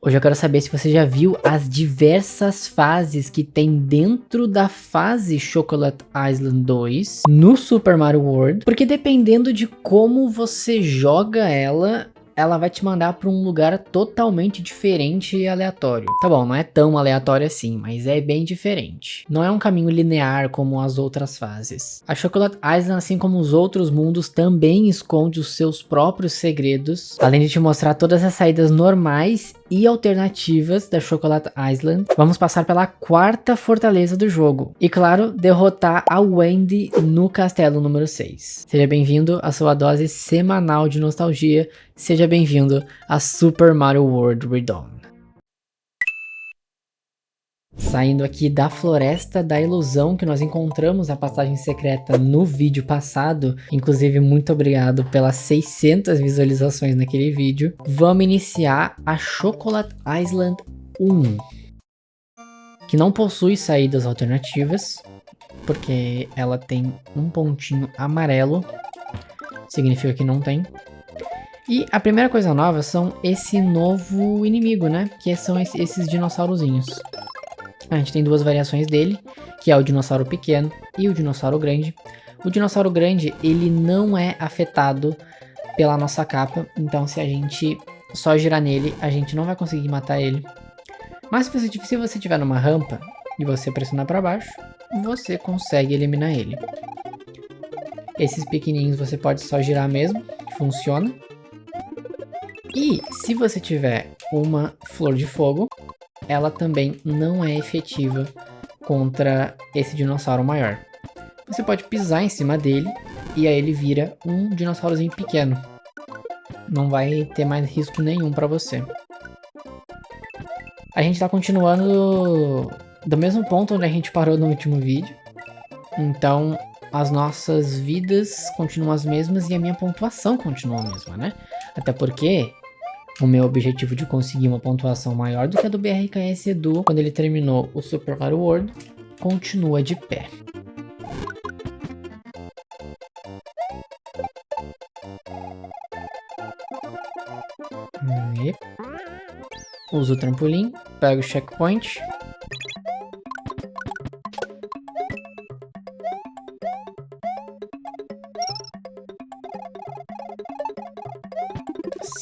Hoje eu quero saber se você já viu as diversas fases que tem dentro da fase Chocolate Island 2 no Super Mario World, porque dependendo de como você joga ela vai te mandar para um lugar totalmente diferente e aleatório. Tá bom, não é tão aleatório assim, mas é bem diferente. Não é um caminho linear como as outras fases. A Chocolate Island, assim como os outros mundos, também esconde os seus próprios segredos, além de te mostrar todas as saídas normais e alternativas da Chocolate Island. Vamos passar pela quarta fortaleza do jogo. E claro, derrotar a Wendy no castelo número 6. Seja bem-vindo à sua dose semanal de nostalgia. Seja bem-vindo a Super Mario World Redawn. Saindo aqui da Floresta da Ilusão, que nós encontramos a passagem secreta no vídeo passado. Inclusive, muito obrigado pelas 600 visualizações naquele vídeo. Vamos iniciar a Chocolate Island 1, que não possui saídas alternativas, porque ela tem um pontinho amarelo. Significa que não tem. E a primeira coisa nova são esse novo inimigo, né? Que são esses dinossaurozinhos. A gente tem duas variações dele, que é o dinossauro pequeno e o dinossauro grande. O dinossauro grande, ele não é afetado pela nossa capa, então se a gente só girar nele, a gente não vai conseguir matar ele. Mas se você estiver numa rampa e você pressionar para baixo, você consegue eliminar ele. Esses pequenininhos você pode só girar mesmo, que funciona. E se você tiver uma flor de fogo, ela também não é efetiva contra esse dinossauro maior. Você pode pisar em cima dele e aí ele vira um dinossaurozinho pequeno. Não vai ter mais risco nenhum para você. A gente tá continuando do mesmo ponto onde a gente parou no último vídeo. Então as nossas vidas continuam as mesmas e a minha pontuação continua a mesma, né? Até porque o meu objetivo de conseguir uma pontuação maior do que a do BRKS Edu quando ele terminou o Super Mario World continua de pé. Usa o trampolim, pega o checkpoint.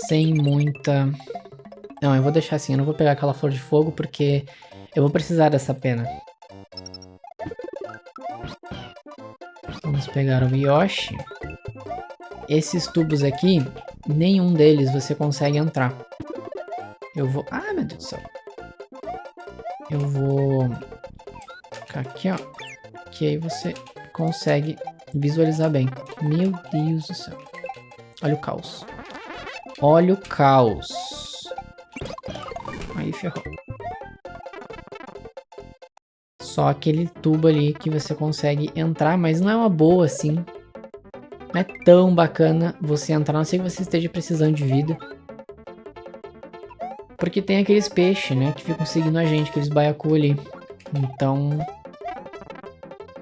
Sem muita... Não, eu vou deixar assim, eu não vou pegar aquela flor de fogo porque eu vou precisar dessa pena. Vamos pegar o Yoshi. Esses tubos aqui, nenhum deles você consegue entrar. Eu vou... Ah, meu Deus do céu. Eu vou... Ficar aqui, ó. Que aí você consegue visualizar bem. Meu Deus do céu. Olha o caos. Olha o caos. Aí ferrou. Só aquele tubo ali que você consegue entrar, mas não é uma boa assim. Não é tão bacana você entrar, a não ser que você esteja precisando de vida. Porque tem aqueles peixes, né, que ficam seguindo a gente, aqueles baiacu ali. Então,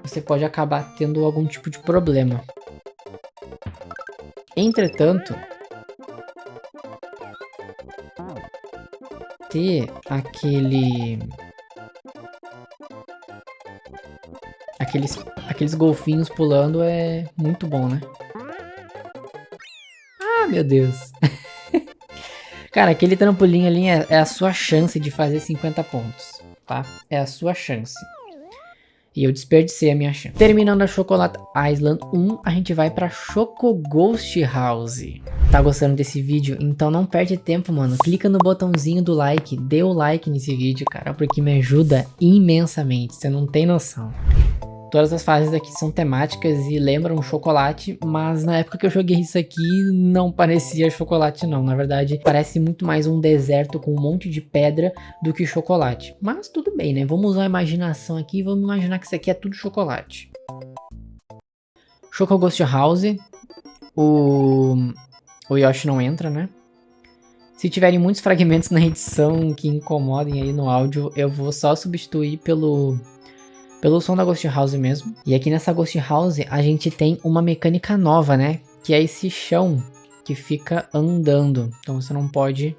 você pode acabar tendo algum tipo de problema. Entretanto, ter aqueles golfinhos pulando é muito bom, né? Ah, meu Deus. Cara, aquele trampolim ali é a sua chance de fazer 50 pontos, tá? É a sua chance. E eu desperdicei a minha chance. Terminando a Chocolate Island 1, a gente vai pra Choco Ghost House. Tá gostando desse vídeo? Então não perde tempo, mano. Clica no botãozinho do like, dê o like nesse vídeo, cara, porque me ajuda imensamente, você não tem noção. Todas as fases aqui são temáticas e lembram chocolate, mas na época que eu joguei isso aqui não parecia chocolate não. Na verdade, parece muito mais um deserto com um monte de pedra do que chocolate. Mas tudo bem, né? Vamos usar a imaginação aqui e vamos imaginar que isso aqui é tudo chocolate. Choco Ghost House. O Yoshi não entra, né? Se tiverem muitos fragmentos na edição que incomodem aí no áudio, eu vou só substituir pelo som da Ghost House mesmo. E aqui nessa Ghost House a gente tem uma mecânica nova, né? Que é esse chão que fica andando. Então você não pode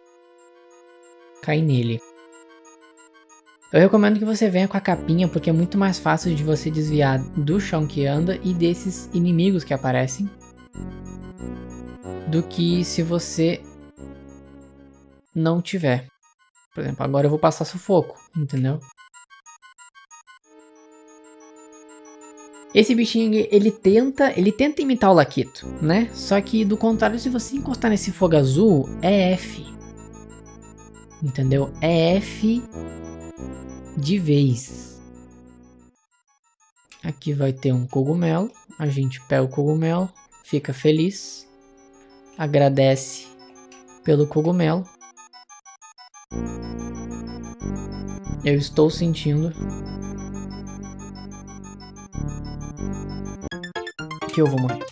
cair nele. Eu recomendo que você venha com a capinha, porque é muito mais fácil de você desviar do chão que anda e desses inimigos que aparecem, do que se você não tiver. Por exemplo, agora eu vou passar sufoco, entendeu? Esse bichinho, ele tenta imitar o Laquito, né? Só que do contrário, se você encostar nesse fogo azul, é F. Entendeu? É F de vez. Aqui vai ter um cogumelo. A gente pega o cogumelo, fica feliz, agradece pelo cogumelo. Eu estou sentindo que eu vou morrer.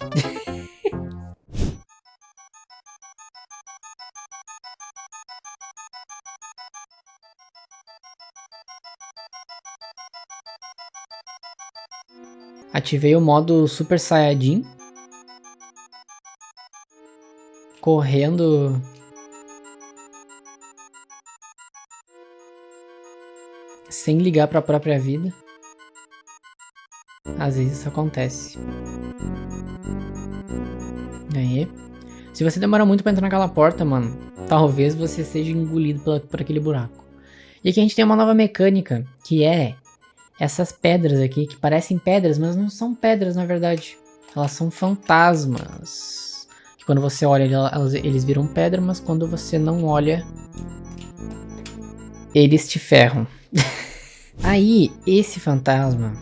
Ativei o modo Super Saiyajin. Correndo sem ligar para a própria vida. Às vezes isso acontece. Aí. Se você demora muito pra entrar naquela porta, mano, talvez você seja engolido por aquele buraco. E aqui a gente tem uma nova mecânica, que é essas pedras aqui, que parecem pedras, mas não são pedras na verdade. Elas são fantasmas. Que quando você olha, eles viram pedra, mas quando você não olha, eles te ferram. Aí, esse fantasma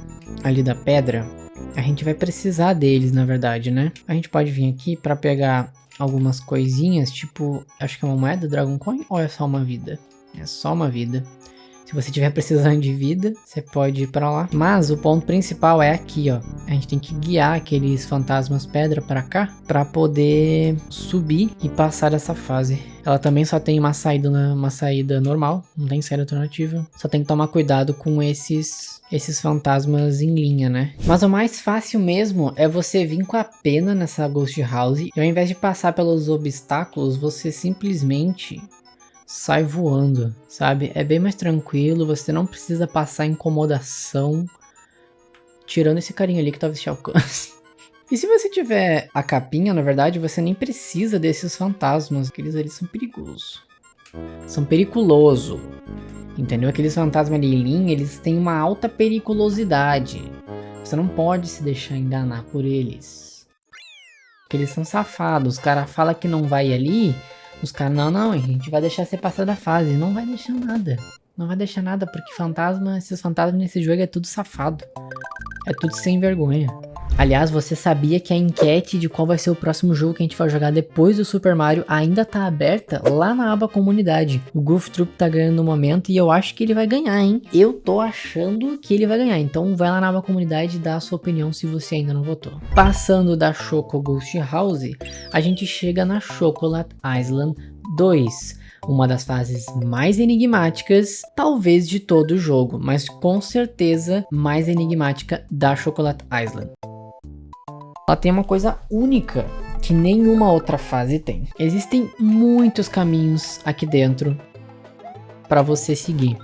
ali da pedra, a gente vai precisar deles, na verdade, né? A gente pode vir aqui pra pegar algumas coisinhas, tipo, acho que é uma moeda Dragon Coin ou é só uma vida? É só uma vida. Se você tiver precisando de vida, você pode ir pra lá. Mas o ponto principal é aqui, ó. A gente tem que guiar aqueles fantasmas pedra pra cá, pra poder subir e passar essa fase. Ela também só tem uma saída normal, não tem saída alternativa. Só tem que tomar cuidado com esses fantasmas em linha, né? Mas o mais fácil mesmo é você vir com a pena nessa Ghost House e ao invés de passar pelos obstáculos, você simplesmente sai voando, sabe? É bem mais tranquilo, você não precisa passar incomodação. Tirando esse carinha ali que talvez te alcance. E se você tiver a capinha, na verdade, você nem precisa desses fantasmas. Aqueles ali são perigosos. São periculoso. Entendeu? Aqueles fantasmas ali em linha, eles têm uma alta periculosidade. Você não pode se deixar enganar por eles. Porque eles são safados. Os caras falam que não vai ali. Os caras, não, a gente vai deixar você passar da fase. Não vai deixar nada. Não vai deixar nada, porque esses fantasmas nesse jogo é tudo safado. É tudo sem vergonha. Aliás, você sabia que a enquete de qual vai ser o próximo jogo que a gente vai jogar depois do Super Mario ainda tá aberta lá na aba comunidade. O Goof Troop tá ganhando no momento e eu acho que ele vai ganhar, hein? Eu tô achando que ele vai ganhar, então vai lá na aba comunidade e dá a sua opinião se você ainda não votou. Passando da Choco Ghost House, a gente chega na Chocolate Island 2. Uma das fases mais enigmáticas, talvez de todo o jogo, mas com certeza mais enigmática da Chocolate Island. Ela tem uma coisa única que nenhuma outra fase tem. Existem muitos caminhos aqui dentro para você seguir.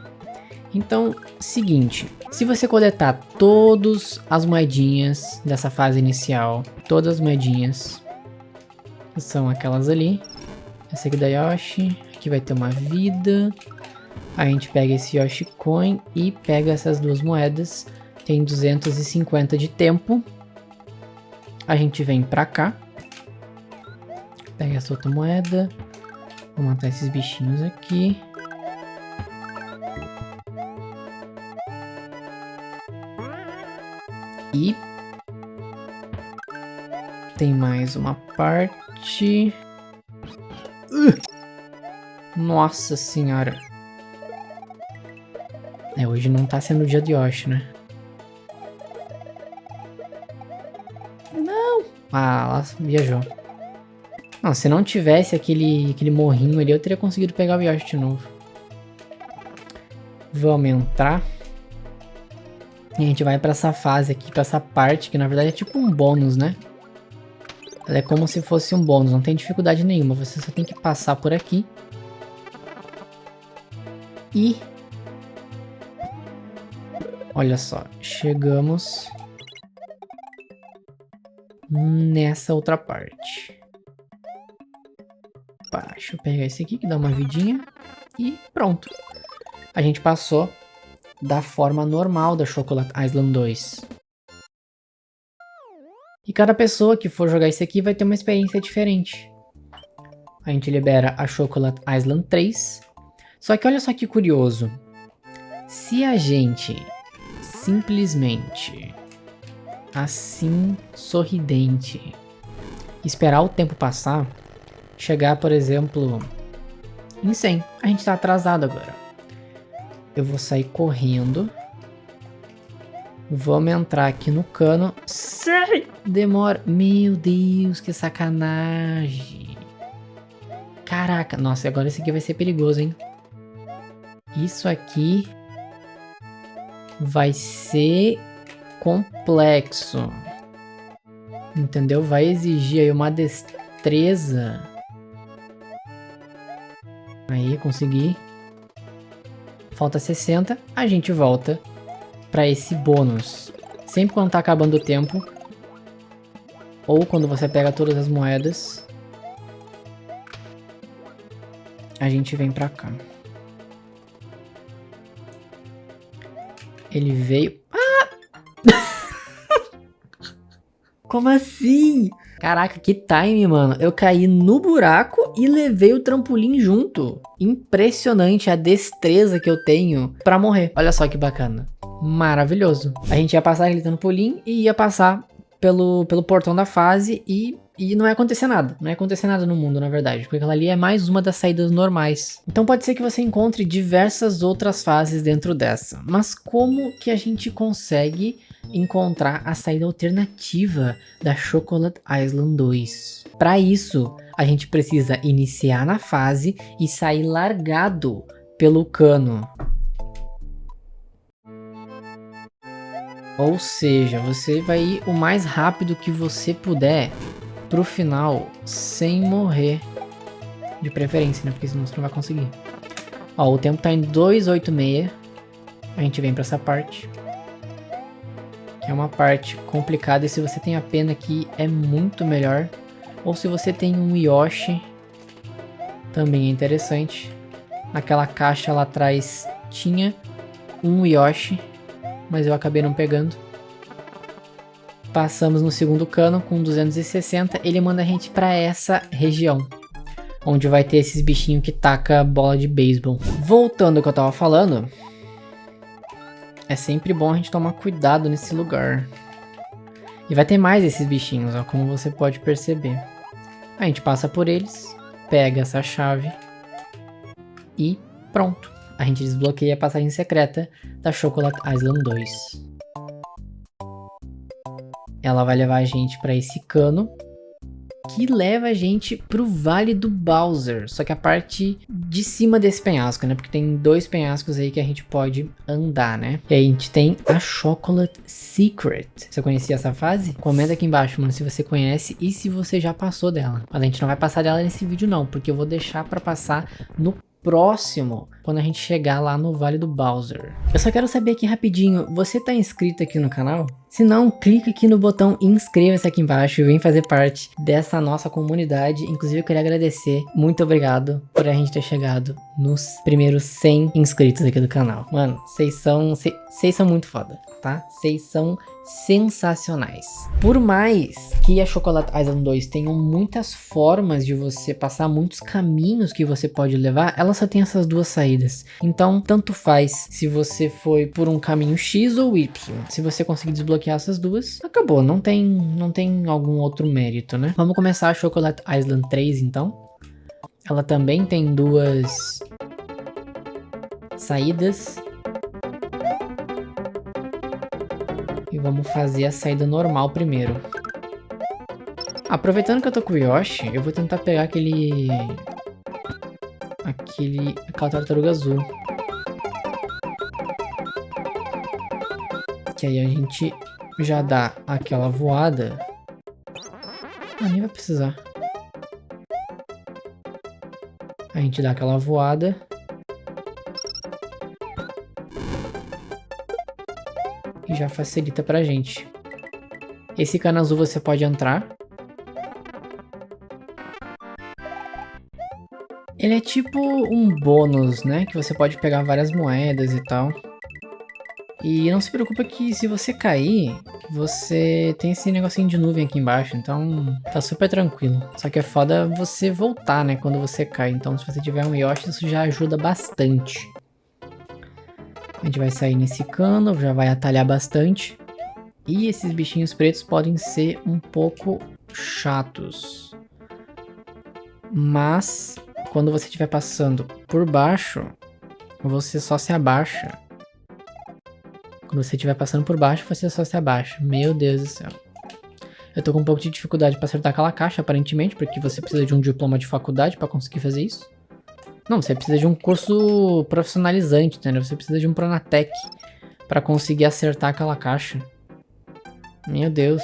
Então, seguinte, se você coletar todas as moedinhas dessa fase inicial, todas as moedinhas, que são aquelas ali, essa aqui da Yoshi, aqui vai ter uma vida, a gente pega esse Yoshi Coin e pega essas duas moedas, tem 250 de tempo. A gente vem pra cá. Pega essa outra moeda. Vou matar esses bichinhos aqui. E tem mais uma parte. Nossa senhora. Hoje não tá sendo o dia de Yoshi, né? Ah, ela viajou. Não, se não tivesse aquele morrinho ali, eu teria conseguido pegar o Yoshi de novo. Vamos entrar. E a gente vai pra essa fase aqui, pra essa parte, que na verdade é tipo um bônus, né? Ela é como se fosse um bônus, não tem dificuldade nenhuma. Você só tem que passar por aqui. E... olha só, chegamos nessa outra parte. Pá, deixa eu pegar esse aqui que dá uma vidinha. E pronto. A gente passou da forma normal da Chocolate Island 2. E cada pessoa que for jogar esse aqui vai ter uma experiência diferente. A gente libera a Chocolate Island 3. Só que olha só que curioso. Se a gente simplesmente, assim, sorridente, esperar o tempo passar, chegar, por exemplo, em 100. A gente tá atrasado agora. Eu vou sair correndo. Vamos entrar aqui no cano. Sai! Demora. Meu Deus, que sacanagem. Caraca. Nossa, agora esse aqui vai ser perigoso, hein? Isso aqui vai ser complexo. Entendeu? Vai exigir aí uma destreza. Aí, consegui. Falta 60. A gente volta pra esse bônus. Sempre quando tá acabando o tempo. Ou quando você pega todas as moedas. A gente vem pra cá. Ele veio... Ah! Como assim? Caraca, que time, mano. Eu caí no buraco e levei o trampolim junto. Impressionante a destreza que eu tenho pra morrer. Olha só que bacana. Maravilhoso. A gente ia passar aquele trampolim e ia passar pelo portão da fase e não ia acontecer nada. Não ia acontecer nada no mundo, na verdade. Porque aquela ali é mais uma das saídas normais. Então pode ser que você encontre diversas outras fases dentro dessa. Mas como que a gente consegue encontrar a saída alternativa da Chocolate Island 2? Para isso, a gente precisa iniciar na fase e sair largado pelo cano. Ou seja, você vai ir o mais rápido que você puder pro final sem morrer. De preferência, né? Porque senão você não vai conseguir. Ó, o tempo tá em 2:86. A gente vem pra essa parte. Que é uma parte complicada. E se você tem a pena aqui, é muito melhor. Ou se você tem um Yoshi, também é interessante. Naquela caixa lá atrás tinha um Yoshi, mas eu acabei não pegando. Passamos no segundo cano com 260. Ele manda a gente pra essa região, onde vai ter esses bichinhos que taca bola de beisebol. Voltando ao que eu tava falando, é sempre bom a gente tomar cuidado nesse lugar. E vai ter mais esses bichinhos, ó, como você pode perceber. A gente passa por eles, pega essa chave e pronto. A gente desbloqueia a passagem secreta da Chocolate Island 2. Ela vai levar a gente para esse cano que leva a gente pro Vale do Bowser. Só que a parte de cima desse penhasco, né? Porque tem 2 penhascos aí que a gente pode andar, né? E aí a gente tem a Chocolate Secret. Você conhecia essa fase? Comenta aqui embaixo, mano, se você conhece e se você já passou dela. Mas a gente não vai passar dela nesse vídeo não, porque eu vou deixar para passar no próximo, quando a gente chegar lá no Vale do Bowser. Eu só quero saber aqui rapidinho, você tá inscrito aqui no canal? Se não, clica aqui no botão inscreva-se aqui embaixo e vem fazer parte dessa nossa comunidade. Inclusive eu queria agradecer, muito obrigado por a gente ter chegado nos primeiros 100 inscritos aqui do canal. Mano, vocês são muito foda, tá? Vocês são sensacionais. Por mais que a Chocolate Island 2 tenha muitas formas de você passar, muitos caminhos que você pode levar, ela só tem essas 2 saídas. Então, tanto faz se você foi por um caminho X ou Y. Se você conseguir desbloquear essas 2, acabou. Não tem algum outro mérito, né? Vamos começar a Chocolate Island 3, então. Ela também tem 2 saídas. E vamos fazer a saída normal primeiro. Aproveitando que eu tô com o Yoshi, eu vou tentar pegar aquela tartaruga azul. Que aí a gente já dá aquela voada. Ah, nem vai precisar. A gente dá aquela voada. e já facilita pra gente. Esse cano azul você pode entrar. Ele é tipo um bônus, né? Que você pode pegar várias moedas e tal. E não se preocupa que se você cair, você tem esse negocinho de nuvem aqui embaixo, então tá super tranquilo. Só que é foda você voltar, né, quando você cai. Então se você tiver um Yoshi, isso já ajuda bastante. A gente vai sair nesse cano, já vai atalhar bastante. E esses bichinhos pretos podem ser um pouco chatos. Mas quando você estiver passando por baixo, você só se abaixa. Quando você estiver passando por baixo, você só se abaixa. Meu Deus do céu. Eu tô com um pouco de dificuldade pra acertar aquela caixa, aparentemente, porque você precisa de um diploma de faculdade pra conseguir fazer isso. Não, você precisa de um curso profissionalizante, entendeu? Você precisa de um Pronatec pra conseguir acertar aquela caixa. Meu Deus.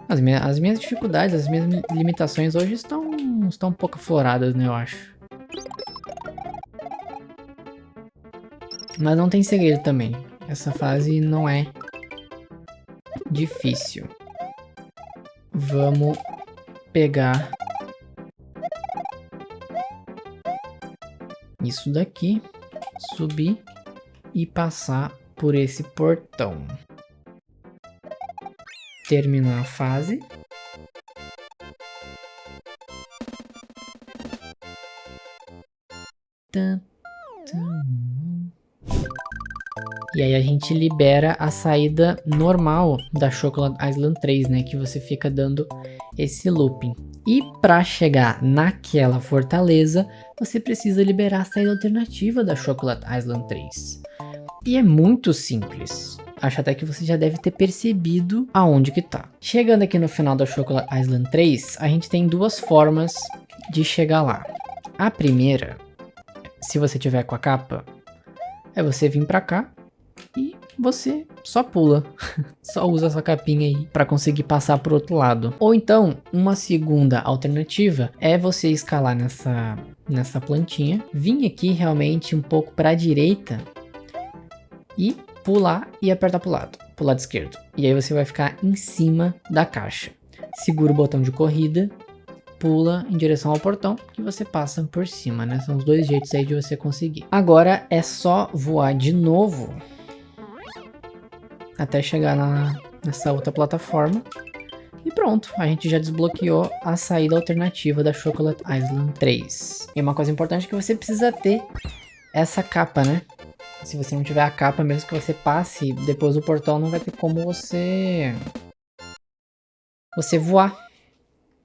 As minhas dificuldades, as minhas limitações hoje estão um pouco afloradas, né, eu acho. Mas não tem segredo também. Essa fase não é difícil. Vamos pegar isso daqui, subir e passar por esse portão. Terminar a fase. E aí a gente libera a saída normal da Chocolate Island 3, né? Que você fica dando esse looping. E para chegar naquela fortaleza, você precisa liberar a saída alternativa da Chocolate Island 3. E é muito simples. Acho até que você já deve ter percebido aonde que tá. Chegando aqui no final da Chocolate Island 3, a gente tem duas formas de chegar lá. A primeira, se você tiver com a capa, é você vir pra cá e você só pula. Só usa essa capinha aí pra conseguir passar pro outro lado. Ou então, uma segunda alternativa é você escalar nessa plantinha, vir aqui realmente um pouco pra direita e pular e apertar pro lado esquerdo. E aí você vai ficar em cima da caixa. Segura o botão de corrida, pula em direção ao portão que você passa por cima, né? São os dois jeitos aí de você conseguir. Agora é só voar de novo até chegar nessa outra plataforma. E pronto, a gente já desbloqueou a saída alternativa da Chocolate Island 3. E uma coisa importante é que você precisa ter essa capa, né? Se você não tiver a capa, mesmo que você passe depois do portão, não vai ter como você voar.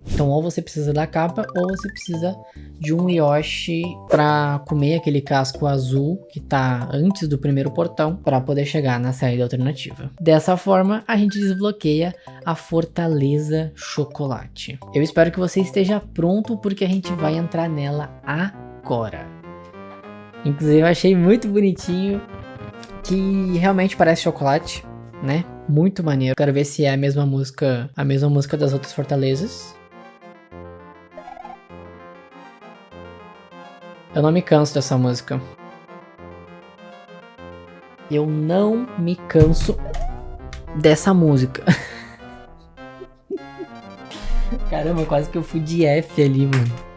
Então ou você precisa da capa, ou você precisa de um Yoshi pra comer aquele casco azul que tá antes do primeiro portão, pra poder chegar na saída alternativa. Dessa forma, a gente desbloqueia a Fortaleza Chocolate. Eu espero que você esteja pronto, porque a gente vai entrar nela agora. Inclusive eu achei muito bonitinho, que realmente parece chocolate, né? Muito maneiro. Quero ver se é a mesma música das outras fortalezas. Eu não me canso dessa música. Eu não me canso dessa música. Caramba, quase que eu fui de F ali, mano.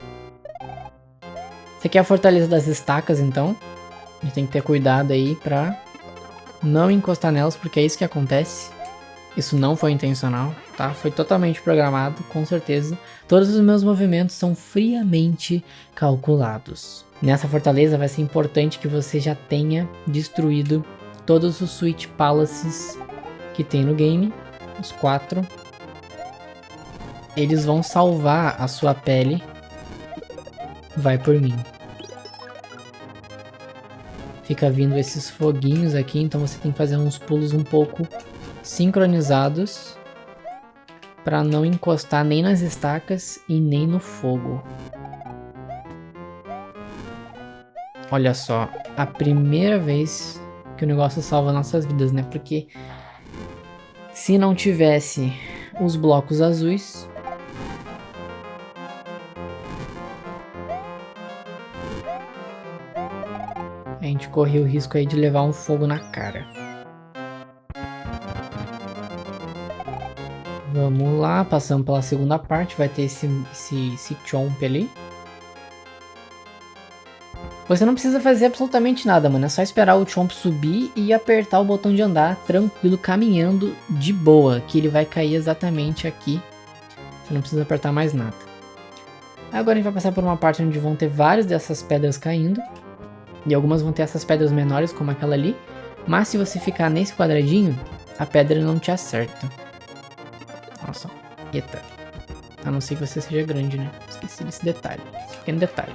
Essa aqui é a Fortaleza das Estacas, então. A gente tem que ter cuidado aí pra não encostar nelas, porque é isso que acontece. Isso não foi intencional, tá? Foi totalmente programado, com certeza. Todos os meus movimentos são friamente calculados. Nessa fortaleza vai ser importante que você já tenha destruído todos os Sweet Palaces que tem no game. Os 4. Eles vão salvar a sua pele. Vai por mim. Fica vindo esses foguinhos aqui, então você tem que fazer uns pulos um pouco sincronizados para não encostar nem nas estacas e nem no fogo. Olha só, a primeira vez que o negócio salva nossas vidas, né? Porque se não tivesse os blocos azuis, a gente corria o risco aí de levar um fogo na cara. Vamos lá, passamos pela segunda parte, vai ter esse chomp ali. Você não precisa fazer absolutamente nada, mano, é só esperar o chomp subir e apertar o botão de andar tranquilo, caminhando de boa, que ele vai cair exatamente aqui. Você não precisa apertar mais nada. Agora a gente vai passar por uma parte onde vão ter várias dessas pedras caindo. E algumas vão ter essas pedras menores, como aquela ali. Mas se você ficar nesse quadradinho, a pedra não te acerta. Olha só. Eita. A não ser que você seja grande, né? Esqueci desse detalhe. Esse pequeno detalhe.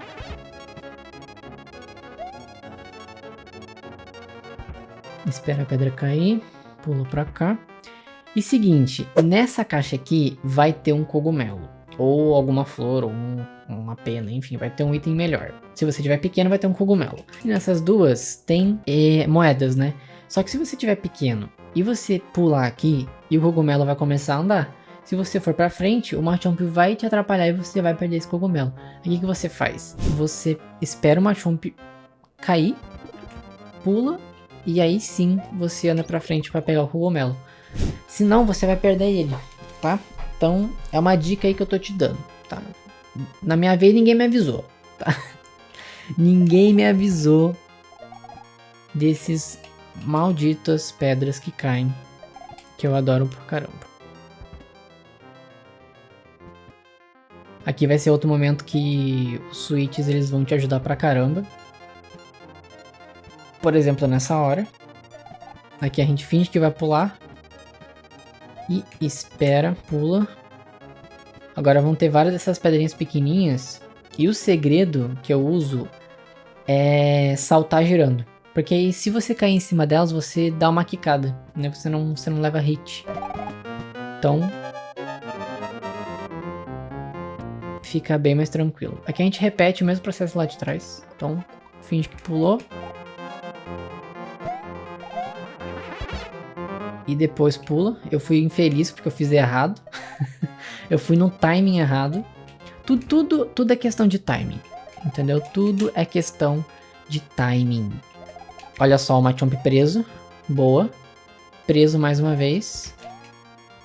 Espera a pedra cair. Pula pra cá. E seguinte, nessa caixa aqui vai ter um cogumelo. Ou alguma flor, ou uma pena, enfim, vai ter um item melhor. Se você tiver pequeno, vai ter um cogumelo. E nessas duas tem moedas, né? Só que se você tiver pequeno e você pular aqui, e o cogumelo vai começar a andar, se você for pra frente, o Machamp vai te atrapalhar e você vai perder esse cogumelo. Aí o que você faz? Você espera o Machamp cair, pula, e aí sim você anda pra frente pra pegar o cogumelo. Senão você vai perder ele, tá? Então é uma dica aí que eu tô te dando, tá? Na minha vez ninguém me avisou, tá? Ninguém me avisou desses malditas pedras que caem, que eu adoro por caramba. Aqui vai ser outro momento que os switches eles vão te ajudar pra caramba. Por exemplo, nessa hora. Aqui a gente finge que vai pular. E espera, pula. Agora vão ter várias dessas pedrinhas pequenininhas. E o segredo que eu uso é saltar girando. Porque aí se você cair em cima delas, você dá uma quicada, né? Você não leva hit. Então fica bem mais tranquilo. Aqui a gente repete o mesmo processo lá de trás. Então finge que pulou. E depois pula. Eu fui infeliz porque eu fiz errado. Eu fui no timing errado. Tudo é questão de timing. Entendeu? Tudo é questão de timing. Olha só o Machamp preso. Boa. Preso mais uma vez.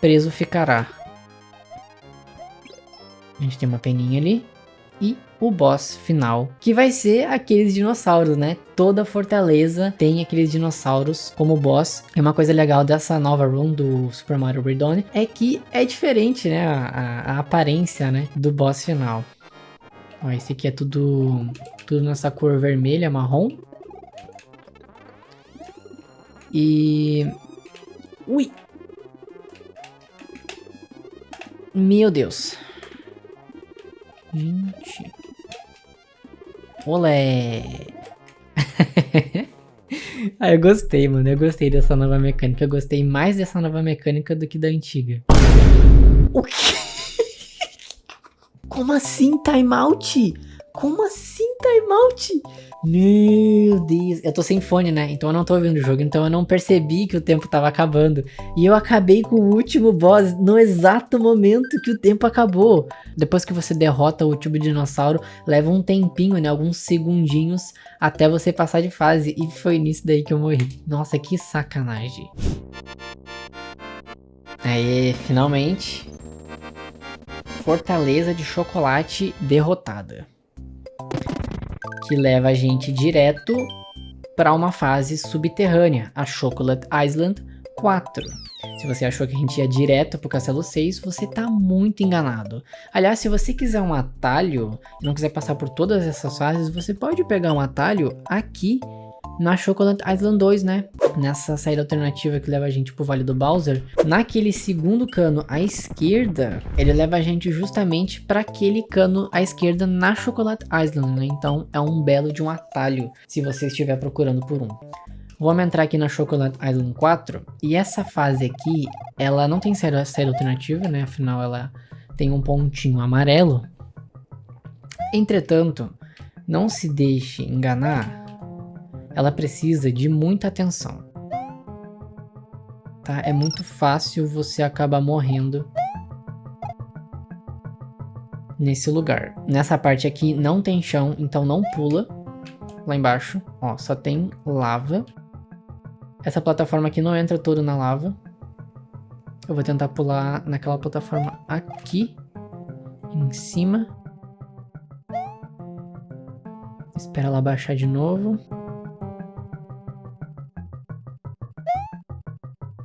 Preso ficará. A gente tem uma peninha ali. E o boss final, que vai ser aqueles dinossauros, né? Toda fortaleza tem aqueles dinossauros como boss. E uma coisa legal dessa nova run do Super Mario Reborn é que é diferente, né? A aparência, né? Do boss final. Ó, esse aqui é tudo nessa cor vermelha, marrom. E... Ui! Meu Deus. Gente. Olé. Ah, eu gostei, mano. Eu gostei dessa nova mecânica. Eu gostei mais dessa nova mecânica do que da antiga. O quê? Como assim timeout? Como assim timeout? Meu Deus. Eu tô sem fone, né? Então eu não tô ouvindo o jogo. Então eu não percebi que o tempo tava acabando. E eu acabei com o último boss no exato momento que o tempo acabou. Depois que você derrota o último dinossauro, leva um tempinho, né? Alguns segundinhos até você passar de fase. E foi nisso daí que eu morri. Nossa, que sacanagem. Aê, finalmente. Fortaleza de chocolate derrotada. Que leva a gente direto para uma fase subterrânea, a Chocolate Island 4. Se você achou que a gente ia direto pro Castelo 6, você tá muito enganado. Aliás, se você quiser um atalho e não quiser passar por todas essas fases, você pode pegar um atalho aqui na Chocolate Island 2, né? Nessa saída alternativa que leva a gente pro Vale do Bowser. Naquele segundo cano à esquerda, ele leva a gente justamente para aquele cano à esquerda na Chocolate Island, né? Então é um belo de um atalho se você estiver procurando por um. Vamos entrar aqui na Chocolate Island 4. E essa fase aqui, ela não tem saída alternativa, né? Afinal, ela tem um pontinho amarelo. Entretanto, não se deixe enganar. Ela precisa de muita atenção, tá? É muito fácil você acabar morrendo nesse lugar. Nessa parte aqui não tem chão, então não pula lá embaixo. Ó, só tem lava. Essa plataforma aqui não entra toda na lava. Eu vou tentar pular naquela plataforma aqui. Em cima. Espera ela baixar de novo.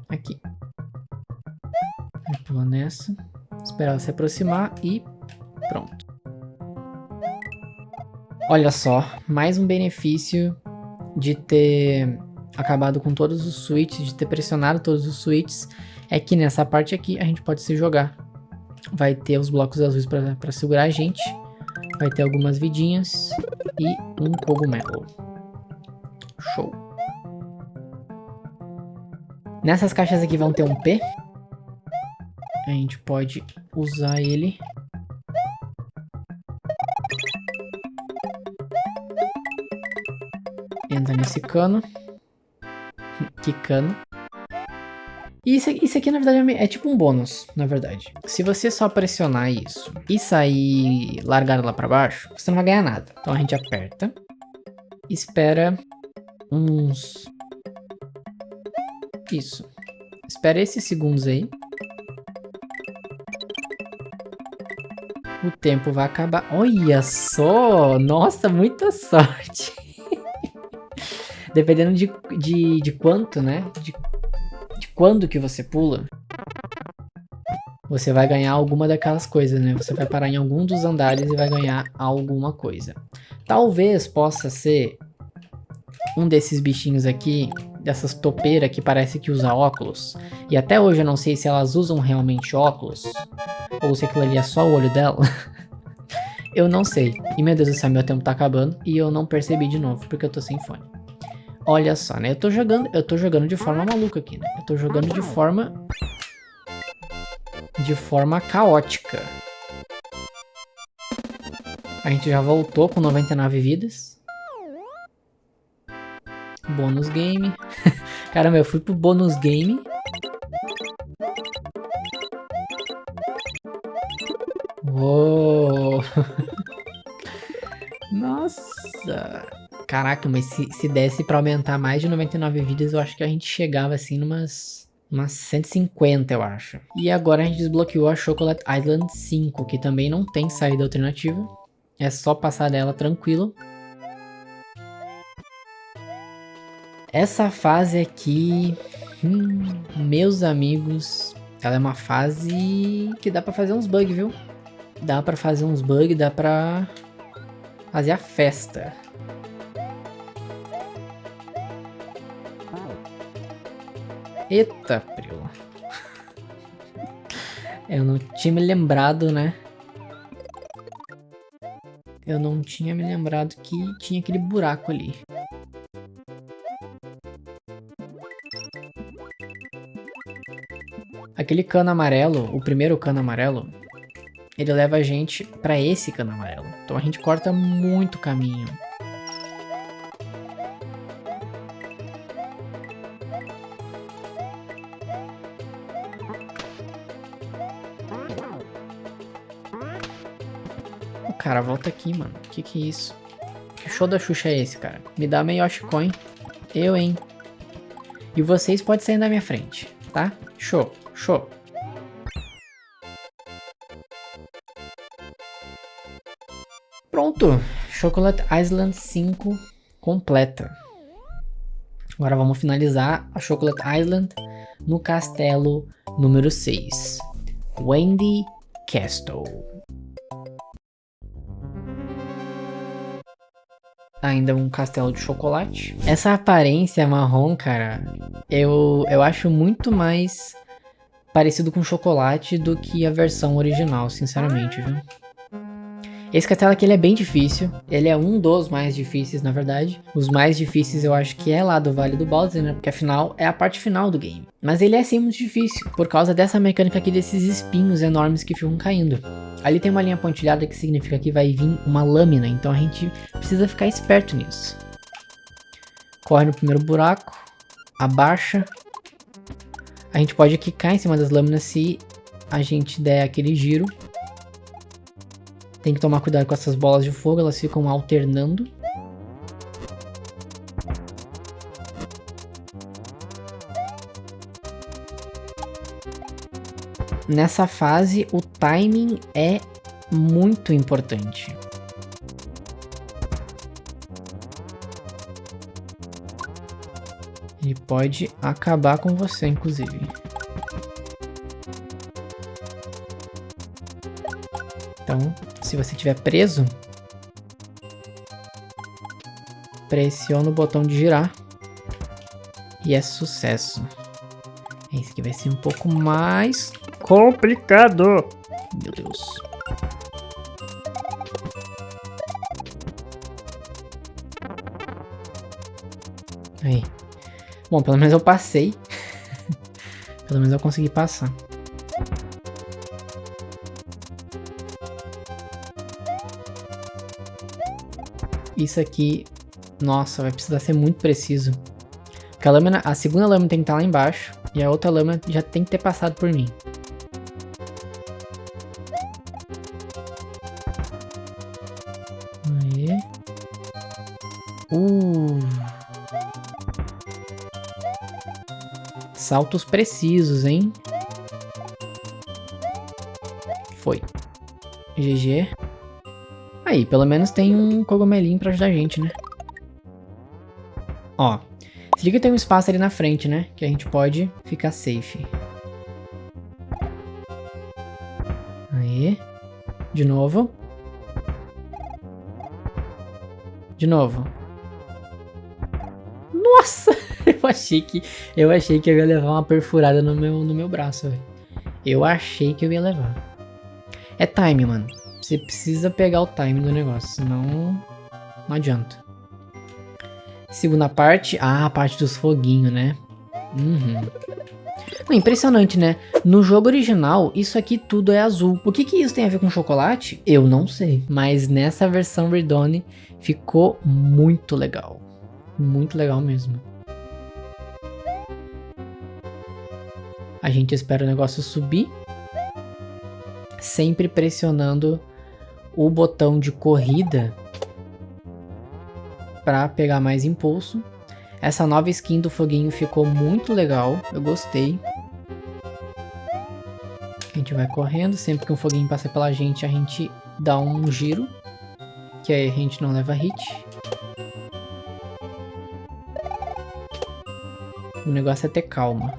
Aqui. Pula nessa. Esperar ela se aproximar e pronto. Olha só, mais um benefício de ter acabado com todos os switches, de ter pressionado todos os switches, é que nessa parte aqui a gente pode se jogar. Vai ter os blocos azuis para segurar a gente, vai ter algumas vidinhas e um cogumelo. Show. Nessas caixas aqui vão ter um P. A gente pode usar ele. Entra nesse cano. Que cano. E isso aqui, na verdade, é tipo um bônus, na verdade. Se você só pressionar isso e sair largado lá pra baixo, você não vai ganhar nada. Então a gente aperta. Espera uns... Isso. Espera esses segundos aí. O tempo vai acabar. Olha só! Nossa, muita sorte! Dependendo de quanto, né? De quando que você pula, você vai ganhar alguma daquelas coisas, né? Você vai parar em algum dos andares e vai ganhar alguma coisa. Talvez possa ser um desses bichinhos aqui, dessas topeiras que parece que usa óculos. E até hoje eu não sei se elas usam realmente óculos, ou se aquilo ali é só o olho dela. Eu não sei. E meu Deus do céu, meu tempo tá acabando e eu não percebi de novo, porque eu tô sem fone. Olha só, né? Eu tô jogando de forma maluca aqui, né? Eu tô jogando de forma caótica. A gente já voltou com 99 vidas. Bônus game. Caramba, eu fui pro bônus game. Uou! Nossa! Caraca, mas se desse pra aumentar mais de 99 vidas, eu acho que a gente chegava assim umas 150, eu acho. E agora a gente desbloqueou a Chocolate Island 5, que também não tem saída alternativa. É só passar dela tranquilo. Essa fase aqui, meus amigos, ela é uma fase que dá pra fazer uns bugs, viu? Dá pra fazer uns bugs, dá pra fazer a festa. Eita, prila. Eu não tinha me lembrado, né? Eu não tinha me lembrado que tinha aquele buraco ali. Aquele cano amarelo, o primeiro cano amarelo, ele leva a gente pra esse cano amarelo. Então a gente corta muito caminho. Cara, volta aqui, mano. Que é isso? Que show da Xuxa é esse, cara? Me dá meio Yoshi Coin. Eu, hein? E vocês podem sair da minha frente, tá? Show, show. Pronto. Chocolate Island 5 completa. Agora vamos finalizar a Chocolate Island no castelo número 6. Wendy Castle. Ainda um castelo de chocolate. Essa aparência marrom, cara, eu acho muito mais parecido com chocolate do que a versão original, sinceramente, viu? Esse castelo aqui ele é bem difícil. Ele é um dos mais difíceis, na verdade. Os mais difíceis eu acho que é lá do Vale do Bowser, né? Porque afinal é a parte final do game. Mas ele é sim muito difícil, por causa dessa mecânica aqui desses espinhos enormes que ficam caindo. Ali tem uma linha pontilhada que significa que vai vir uma lâmina, então a gente precisa ficar esperto nisso. Corre no primeiro buraco, abaixa. A gente pode quicar em cima das lâminas se a gente der aquele giro. Tem que tomar cuidado com essas bolas de fogo, elas ficam alternando. nessa fase, o timing é muito importante. Ele pode acabar com você, inclusive. Então, se você estiver preso, pressiona o botão de girar e é sucesso. Esse aqui vai ser um pouco mais complicado. Meu Deus. Aí. Bom, pelo menos eu passei. Pelo menos eu consegui passar. Isso aqui, nossa, vai precisar ser muito preciso. Porque a segunda lâmina tem que estar lá embaixo e a outra lâmina já tem que ter passado por mim. Aí. Saltos precisos, hein? Foi. GG. Aí, pelo menos tem um cogumelinho pra ajudar a gente, né? Ó. Se liga que tem um espaço ali na frente, né? Que a gente pode ficar safe. Aí. De novo. De novo. Nossa! Eu achei que eu ia levar uma perfurada no meu braço, velho. Eu achei que eu ia levar. É time, mano. Você precisa pegar o time do negócio, senão não adianta. Segunda parte. Ah, a parte dos foguinhos, né? Uhum. Impressionante, né? No jogo original, isso aqui tudo é azul. O que isso tem a ver com chocolate? Eu não sei. Mas nessa versão Redone ficou muito legal. Muito legal mesmo. A gente espera o negócio subir. Sempre pressionando o botão de corrida para pegar mais impulso. Essa nova skin do foguinho ficou muito legal. Eu gostei. A gente vai correndo. Sempre que um foguinho passa pela gente, a gente dá um giro. Que aí a gente não leva hit. O negócio é ter calma.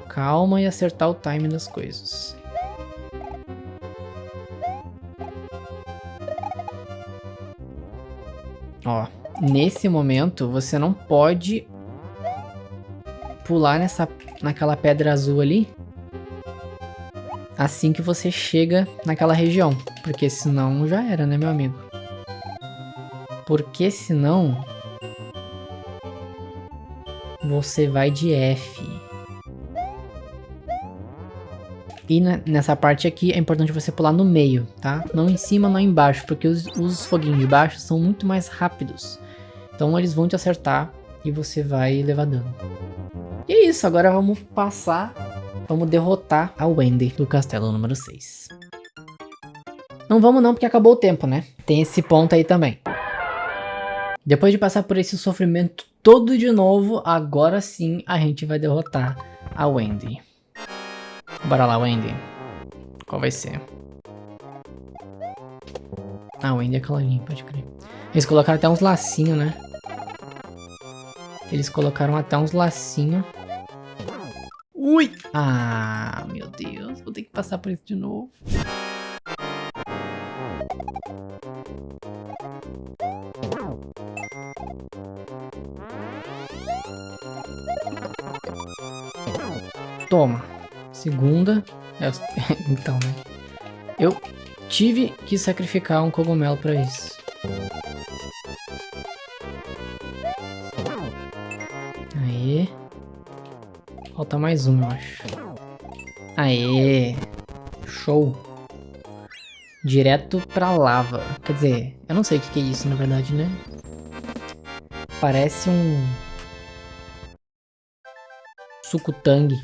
Calma e acertar o time das coisas. Ó, nesse momento você não pode pular naquela pedra azul ali assim que você chega naquela região, porque senão já era, né, meu amigo? Porque senão você vai de F. E nessa parte aqui é importante você pular no meio, tá? Não em cima, não embaixo, porque os foguinhos de baixo são muito mais rápidos. Então eles vão te acertar e você vai levar dano. E é isso, agora vamos passar, vamos derrotar a Wendy do castelo número 6. Não vamos não, porque acabou o tempo, né? Tem esse ponto aí também. Depois de passar por esse sofrimento todo de novo, agora sim a gente vai derrotar a Wendy. Bora lá, Wendy. Qual vai ser? Ah, Wendy é aquela ali, pode crer. Eles colocaram até uns lacinhos, né? Eles colocaram até uns lacinhos. Ui! Ah, meu Deus. Vou ter que passar por isso de novo. Toma. Segunda. Então, né? Eu tive que sacrificar um cogumelo pra isso. Aê. Falta mais um, eu acho. Aê. Show. Direto pra lava. Quer dizer, eu não sei o que é isso, na verdade, né? Parece um suco-tangue.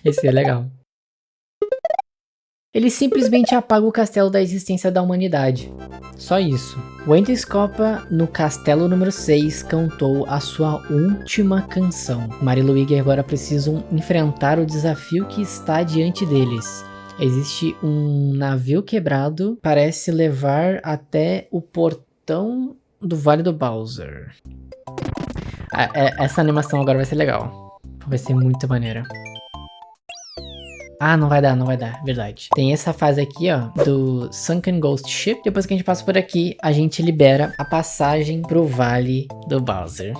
Esse é legal. Ele simplesmente apaga o castelo da existência da humanidade. Só isso. O Ento Scopa, no castelo número 6, cantou a sua última canção. Marie e Luigi agora precisam enfrentar o desafio que está diante deles. Existe um navio quebrado, parece levar até o portão do Vale do Bowser. Essa animação agora vai ser legal. Vai ser muito maneira. Ah, não vai dar, verdade. Tem essa fase aqui, ó, do Sunken Ghost Ship. Depois que a gente passa por aqui, a gente libera a passagem pro Vale do Bowser.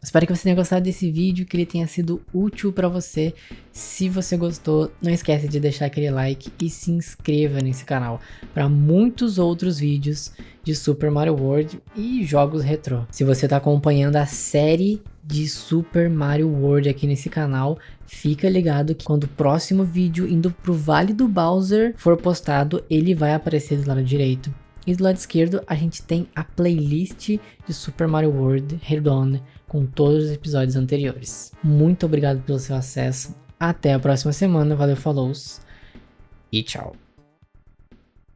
Espero que você tenha gostado desse vídeo, que ele tenha sido útil pra você. Se você gostou, não esquece de deixar aquele like e se inscreva nesse canal para muitos outros vídeos de Super Mario World e jogos retrô. Se você tá acompanhando a série de Super Mario World aqui nesse canal, fica ligado que quando o próximo vídeo indo pro Vale do Bowser for postado, ele vai aparecer do lado direito. E do lado esquerdo a gente tem a playlist de Super Mario World Reborn com todos os episódios anteriores. Muito obrigado pelo seu acesso. Até a próxima semana. Valeu, falou e tchau.